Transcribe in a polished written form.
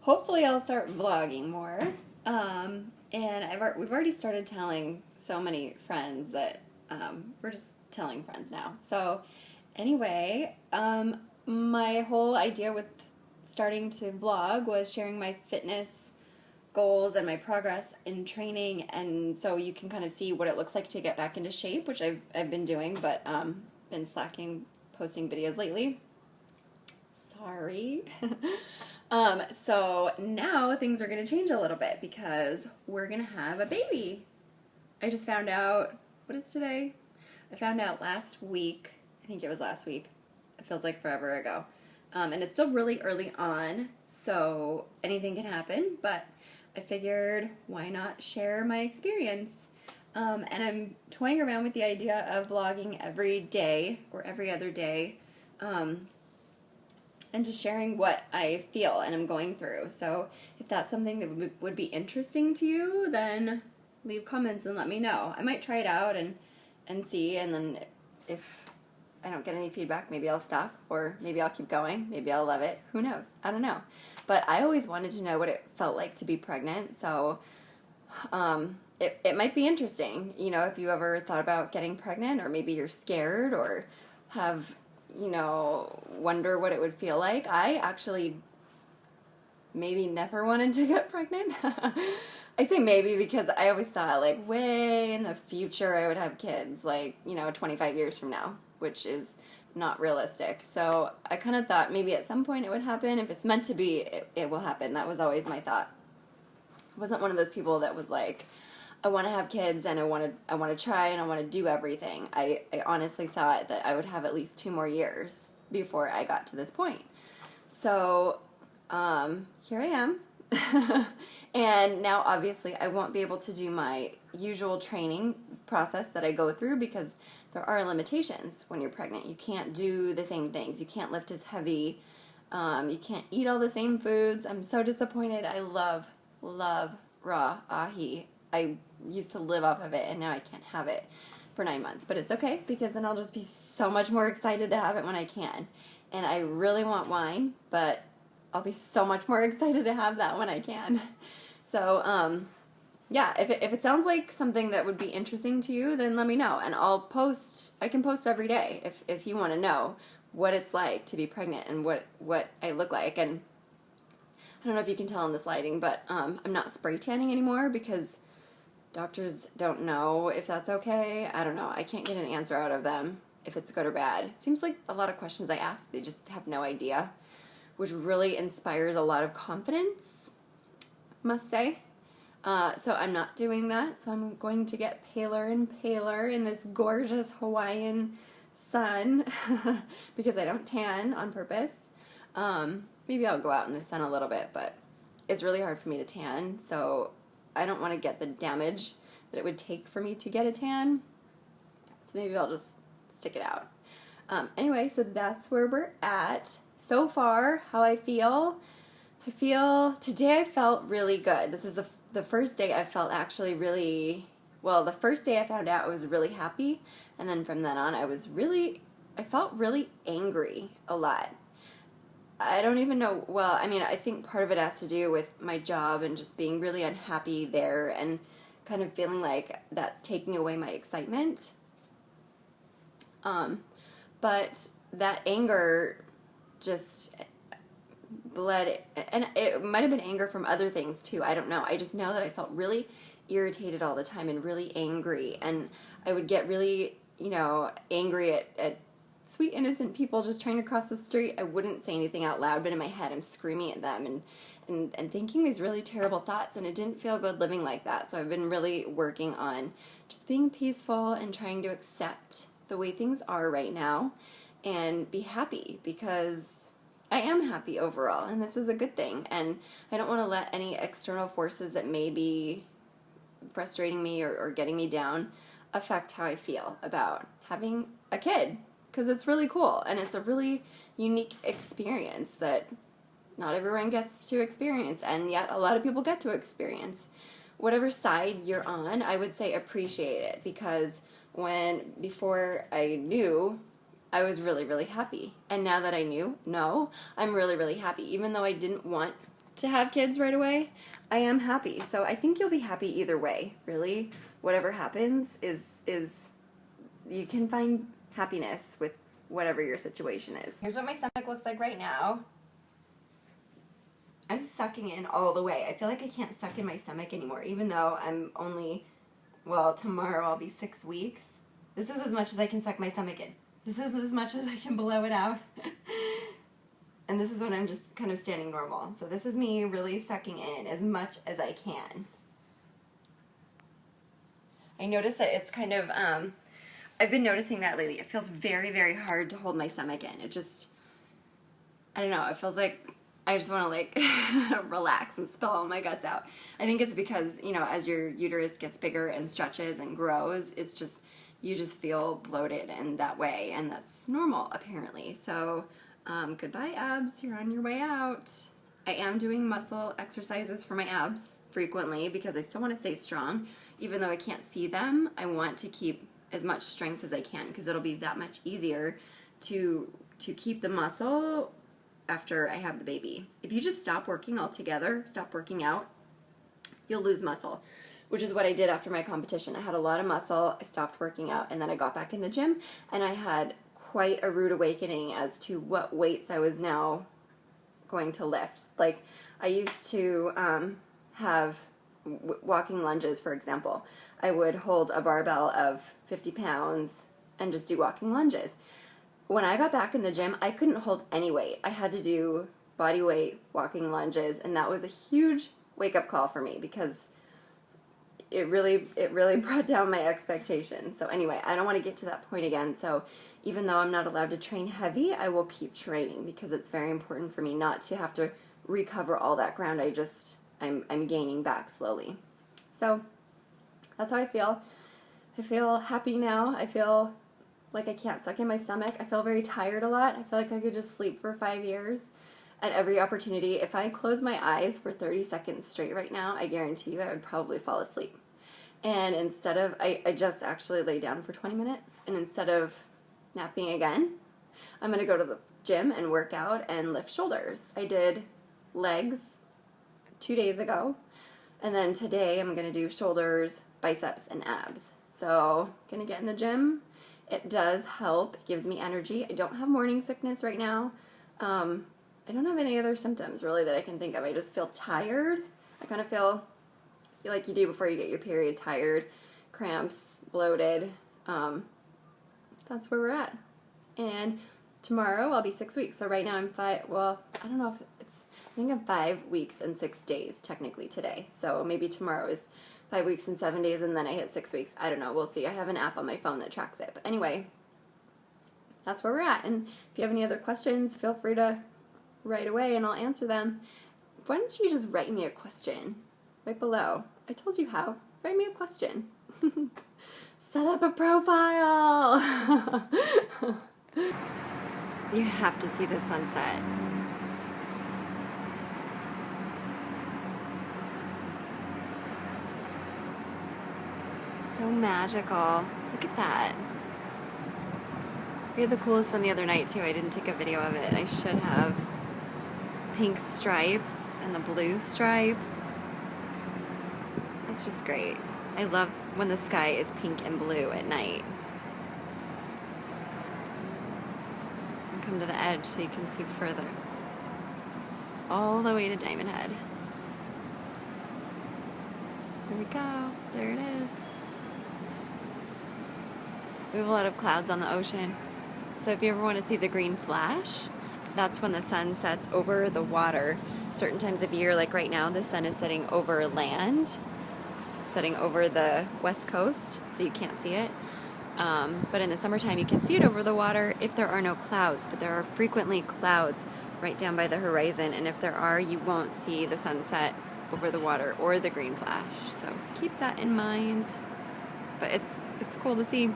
Hopefully I'll start vlogging more. And we've already started telling so many friends that we're just telling friends now. So anyway, my whole idea with starting to vlog was sharing my fitness goals and my progress in training, and so you can kind of see what it looks like to get back into shape, which I've been doing, but been slacking posting videos lately. Sorry. So now things are going to change a little bit because we're going to have a baby. I just found out, what is today? I found out last week. I think it was last week. It feels like forever ago. And it's still really early on, so anything can happen, but I figured why not share my experience. And I'm toying around with the idea of vlogging every day or every other day. And just sharing what I feel and I'm going through. So if that's something that would be interesting to you, then leave comments and let me know. I might try it out and see, and then if I don't get any feedback, maybe I'll stop, or maybe I'll keep going. Maybe I'll love it. Who knows? I don't know. But I always wanted to know what it felt like to be pregnant, so it might be interesting. You know, if you ever thought about getting pregnant, or maybe you're scared or have, wonder what it would feel like. I actually maybe never wanted to get pregnant. I say maybe because I always thought, like, way in the future I would have kids, like, 25 years from now, which is not realistic. So I kind of thought maybe at some point it would happen. If it's meant to be, it will happen. That was always my thought. I wasn't one of those people that was like, I want to have kids and I want to try and I want to do everything. I honestly thought that I would have at least 2 more years before I got to this point. So here I am. And now obviously I won't be able to do my usual training process that I go through because there are limitations when you're pregnant. You can't do the same things. You can't lift as heavy. You can't eat all the same foods. I'm so disappointed. I love raw ahi. I used to live off of it, and now I can't have it for 9 months. But it's okay, because then I'll just be so much more excited to have it when I can. And I really want wine, but I'll be so much more excited to have that when I can. So, yeah, if it sounds like something that would be interesting to you, then let me know. And I can post every day if you want to know what it's like to be pregnant and what I look like. And I don't know if you can tell in this lighting, but I'm not spray tanning anymore because doctors don't know if that's okay. I don't know. I can't get an answer out of them if it's good or bad. It seems like a lot of questions I ask, they just have no idea, which really inspires a lot of confidence, must say. So I'm not doing that. So I'm going to get paler and paler in this gorgeous Hawaiian sun because I don't tan on purpose. Maybe I'll go out in the sun a little bit, but it's really hard for me to tan, so I don't want to get the damage that it would take for me to get a tan. So maybe I'll just stick it out. Anyway, so that's where we're at. So far, how I feel. Today I felt really good. This is the first day I felt actually really, well, the first day I found out I was really happy, and then from then on I felt really angry a lot. I don't even know, well, I mean, I think part of it has to do with my job and just being really unhappy there and kind of feeling like that's taking away my excitement. But that anger just bled, and it might have been anger from other things too, I don't know. I just know that I felt really irritated all the time and really angry, and I would get really, angry at sweet innocent people just trying to cross the street. I wouldn't say anything out loud, but in my head I'm screaming at them and thinking these really terrible thoughts, and it didn't feel good living like that. So I've been really working on just being peaceful and trying to accept the way things are right now and be happy, because I am happy overall, and this is a good thing, and I don't want to let any external forces that may be frustrating me or getting me down affect how I feel about having a kid, because it's really cool, and it's a really unique experience that not everyone gets to experience, and yet a lot of people get to experience. Whatever side you're on, I would say appreciate it, because before I knew, I was really, really happy. And now that I knew, no, I'm really, really happy. Even though I didn't want to have kids right away, I am happy. So I think you'll be happy either way, really. Whatever happens is you can find happiness with whatever your situation is. Here's what my stomach looks like right now. I'm sucking in all the way. I feel like I can't suck in my stomach anymore, even though I'm only, well, tomorrow I'll be 6 weeks. This is as much as I can suck my stomach in. This is as much as I can blow it out. And this is when I'm just kind of standing normal. So this is me really sucking in as much as I can. I notice that it's kind of, I've been noticing that lately. It feels very, very hard to hold my stomach in. It just, I don't know, it feels like I just want to like relax and spill all my guts out. I think it's because, you know, as your uterus gets bigger and stretches and grows, it's just, you just feel bloated in that way, and that's normal apparently. So goodbye abs, you're on your way out. I am doing muscle exercises for my abs frequently because I still want to stay strong. Even though I can't see them, I want to keep as much strength as I can because it'll be that much easier to keep the muscle after I have the baby. If you just stop working altogether, stop working out, you'll lose muscle, which is what I did after my competition. I had a lot of muscle, I stopped working out, and then I got back in the gym, and I had quite a rude awakening as to what weights I was now going to lift. Like, I used to have walking lunges, for example. I would hold a barbell of 50 pounds and just do walking lunges. When I got back in the gym, I couldn't hold any weight. I had to do body weight walking lunges, and that was a huge wake-up call for me because it really brought down my expectations. So anyway, I don't want to get to that point again. So even though I'm not allowed to train heavy, I will keep training because it's very important for me not to have to recover all that ground I'm gaining back slowly. So that's how I feel. I feel happy now. I feel like I can't suck in my stomach. I feel very tired a lot. I feel like I could just sleep for 5 years at every opportunity. If I close my eyes for 30 seconds straight right now, I guarantee you I would probably fall asleep. And instead of, I just actually lay down for 20 minutes, and instead of napping again, I'm going to go to the gym and work out and lift shoulders. I did legs 2 days ago, and then today I'm going to do shoulders, biceps, and abs. So, going to get in the gym. It does help. It gives me energy. I don't have morning sickness right now. I don't have any other symptoms, really, that I can think of. I just feel tired. I kind of feel like you do before you get your period, tired, cramps, bloated. That's where we're at. And tomorrow I'll be 6 weeks. So right now I'm I don't know if it's, I think I'm 5 weeks and 6 days technically today. So maybe tomorrow is 5 weeks and 7 days, and then I hit 6 weeks. I don't know. We'll see. I have an app on my phone that tracks it. But anyway, that's where we're at. And if you have any other questions, feel free to write away and I'll answer them. Why don't you just write me a question right below? I told you how. Write me a question. Set up a profile. You have to see the sunset. So magical. Look at that. We had the coolest one the other night too. I didn't take a video of it. I should have. Pink stripes and the blue stripes. It's just great. I love when the sky is pink and blue at night. And come to the edge so you can see further. All the way to Diamond Head. There we go. There it is. We have a lot of clouds on the ocean. So if you ever want to see the green flash, that's when the sun sets over the water. Certain times of year, like right now, the sun is setting over land, setting over the west coast, so you can't see it. But in the summertime, you can see it over the water if there are no clouds. But there are frequently clouds right down by the horizon, and if there are, you won't see the sunset over the water or the green flash. So keep that in mind. But it's cool to see.